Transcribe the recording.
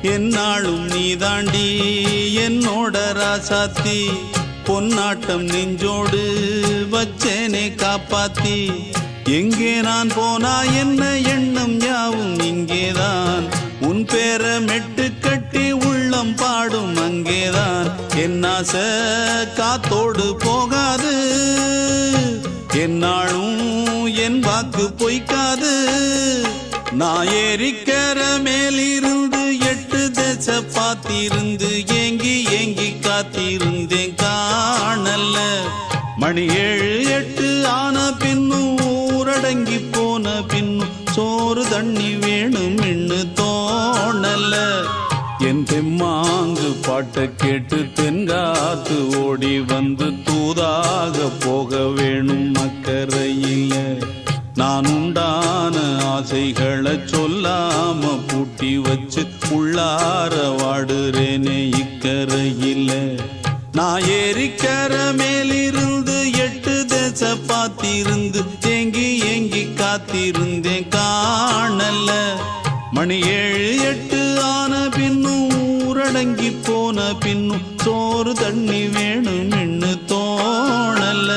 என்னாலும் நீதாண்டி என்னோட ராசாத்தி பொன்னாட்டம் நெஞ்சோடு வச்சேனே காப்பாத்தி எங்கே நான் போனா என்ன எண்ணம் யாவும் இங்கேதான் உன் பேர மெட்டு கட்டி உள்ளம் பாடும் அங்கேதான் என் ஆசை காத்தோடு போகாது என்னாலும் என் வாக்கு பொய்க்காது நான் ஏறிக்கர மேலிருந்து 8 தேச பார்த்திருந்து ஏங்கி ஏங்கி காத்திருந்தேன் காணல மணி 7 8 ஆன பின்னும் ஊரடங்கி போன பின்னும் சோறு தண்ணி வேணும் இன்னு தோணல என் தெம்மாங்கு பாட்டை கேட்டு தென்காத்து ஓடி வந்து தூதாக போக வேணும் அக்கறையில நான் உண்டான ஆசைகளை சொல்லாம பூட்டி வச்சு உள்ளார வாடுறேனே இக்கரையில நான் ஏறிக்கர மேலிருந்து 8 தேச பார்த்திருந்து ஏங்கி ஏங்கி காத்திருந்தேன் காணல மணி 7 8 ஆன பின்னும் ஊரடங்கி போன பின்னும் சோறு தண்ணி வேணும் இன்னு தோணல